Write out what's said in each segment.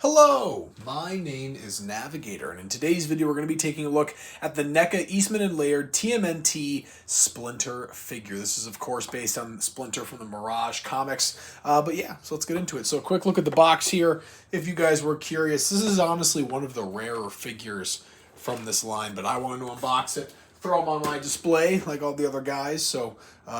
Hello, my name is Navigator, and in today's video we're going to be taking a look at the NECA Eastman and Laird TMNT Splinter figure. This is of course based on Splinter from the Mirage comics, but yeah, so let's get into it. So a quick look at the box here, if you guys were curious. This is honestly one of the rarer figures from this line, but I wanted to unbox it, throw them on my display like all the other guys. So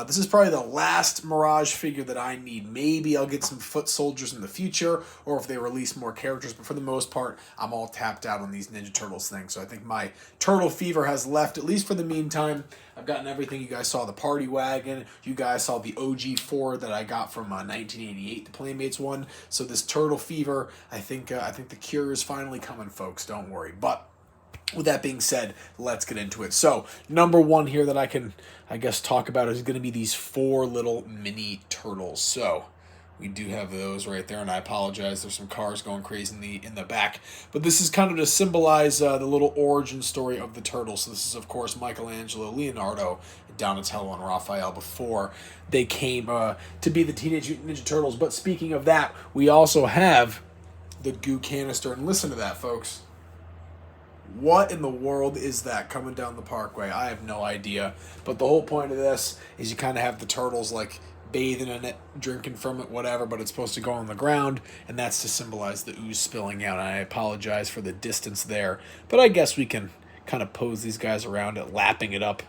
this is probably the last Mirage figure that I need. Maybe I'll get some foot soldiers in the future, or if they release more characters, but for the most part, I'm all tapped out on these Ninja Turtles things. So I think my turtle fever has left, at least for the meantime. I've gotten everything. You guys saw the party wagon. You guys saw the OG Ford that I got from 1988, the Playmates one. So this turtle fever, I think the cure is finally coming, folks. Don't worry. But with that being said, let's get into it. So, number one here that I can, I guess, talk about is going to be these four little mini turtles. So, we do have those right there, and I apologize. There's some cars going crazy in the back. But this is kind of to symbolize the little origin story of the turtles. So this is, of course, Michelangelo, Leonardo, Donatello, and Raphael before they came to be the Teenage Mutant Ninja Turtles. But speaking of that, we also have the goo canister. And listen to that, folks. What in the world is that coming down the parkway? I have no idea. But the whole point of this is you kind of have the turtles like bathing in it, drinking from it, whatever, but it's supposed to go on the ground, and that's to symbolize the ooze spilling out. And I apologize for the distance there, but I guess we can kind of pose these guys around it, lapping it up,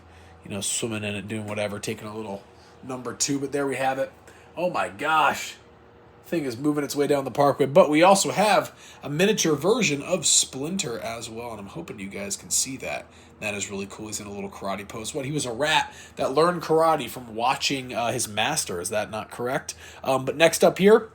you know, swimming in it, doing whatever, taking a little number two. But there we have it. Oh my gosh. Thing is moving its way down the parkway. But we also have a miniature version of Splinter as well, and I'm hoping you guys can see that. That is really cool. He's in a little karate pose. He was a rat that learned karate from watching his master. Is that not correct? But next up here,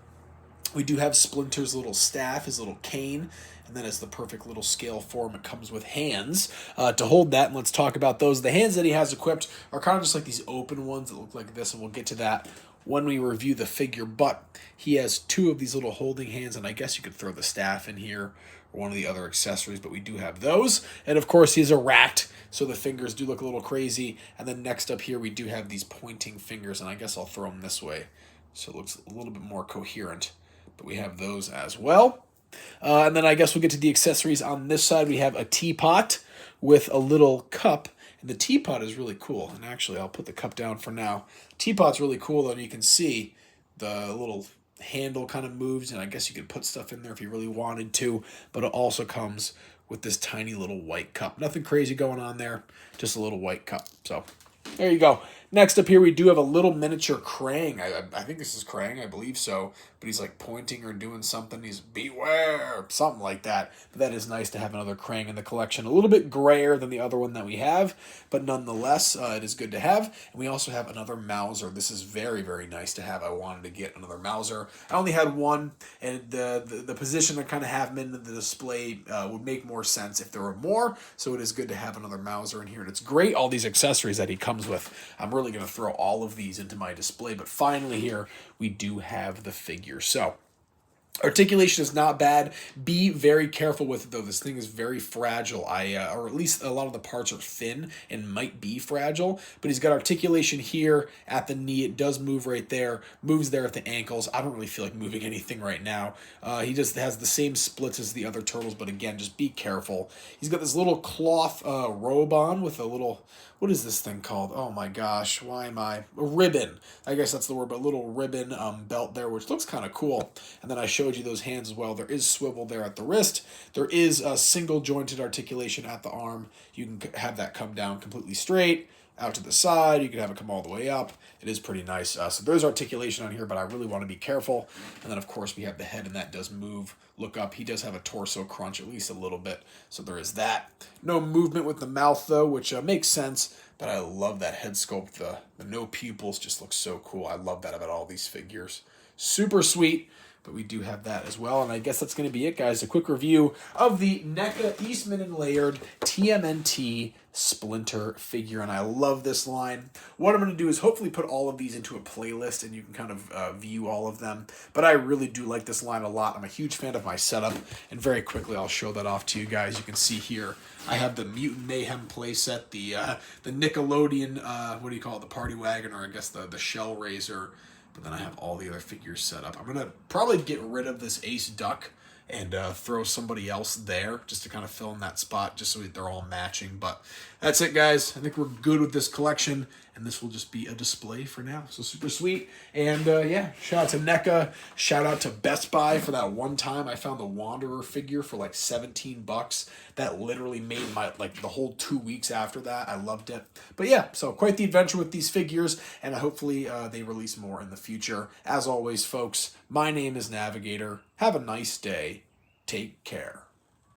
we do have Splinter's little staff, his little cane, and then as the perfect little scale form, it comes with hands to hold that. And let's talk about those. The hands that he has equipped are kind of just like these open ones that look like this, and we'll get to that when we review the figure. But he has two of these little holding hands, and I guess you could throw the staff in here or one of the other accessories, but we do have those. And of course, he's a rat, so the fingers do look a little crazy. And then next up here, we do have these pointing fingers, and I guess I'll throw them this way so it looks a little bit more coherent. But we have those as well. And then I guess we'll get to the accessories on this side. We have a teapot with a little cup. And the teapot is really cool. And actually, I'll put the cup down for now. Teapot's really cool, though. And you can see the little handle kind of moves. And I guess you could put stuff in there if you really wanted to. But it also comes with this tiny little white cup. Nothing crazy going on there. Just a little white cup. So there you go. Next up here, we do have a little miniature Krang. I think this is Krang, I believe so. But he's like pointing or doing something. He's beware, something like that. But that is nice to have another Krang in the collection. A little bit grayer than the other one that we have, but nonetheless, it is good to have. And we also have another Mauser. This is very, very nice to have. I wanted to get another Mauser. I only had one, and the position to kind of have him in the display would make more sense if there were more. So it is good to have another Mauser in here. And it's great, all these accessories that he comes with. I'm really going to throw all of these into my display, but finally here we do have the figure. So articulation is not bad. Be very careful with it, though. This thing is very fragile. Or at least a lot of the parts are thin and might be fragile. But he's got articulation here at the knee. It does move right there. Moves there at the ankles. I don't really feel like moving anything right now. He just has the same splits as the other turtles, but again, just be careful. He's got this little cloth robe on with a little... What is this thing called? Oh my gosh, why am I? A ribbon. I guess that's the word, but a little ribbon belt there, which looks kind of cool. And then I showed you those hands as well. There is swivel there at the wrist. There is a single jointed articulation at the arm. You can have that come down completely straight, out to the side. You can have it come all the way up. It is pretty nice. So there's articulation on here, but I really want to be careful. And then, of course, we have the head, and that does move. Look up. He does have a torso crunch, at least a little bit. So there is that. No movement with the mouth, though, which makes sense. But I love that head sculpt. The no pupils just looks so cool. I love that about all these figures. Super sweet. But we do have that as well. And I guess that's going to be it, guys. A quick review of the NECA Eastman and Laird TMNT Splinter figure. And I love this line. What I'm going to do is hopefully put all of these into a playlist, and you can kind of view all of them. But I really do like this line a lot. I'm a huge fan of my setup. And very quickly, I'll show that off to you guys. You can see here, I have the Mutant Mayhem playset, the Nickelodeon, what do you call it, the Party Wagon, or I guess the Shell Razor. But then I have all the other figures set up. I'm going to probably get rid of this Ace Duck and throw somebody else there just to kind of fill in that spot just so they're all matching. But that's it, guys. I think we're good with this collection, and this will just be a display for now. So super sweet. And yeah, shout out to NECA. Shout out to Best Buy for that one time I found the Wanderer figure for like 17 bucks. That literally made my, like, the whole 2 weeks after that. I loved it. But yeah, so quite the adventure with these figures, and hopefully they release more in the future. As always, folks, my name is Navigator. Have a nice day. Take care.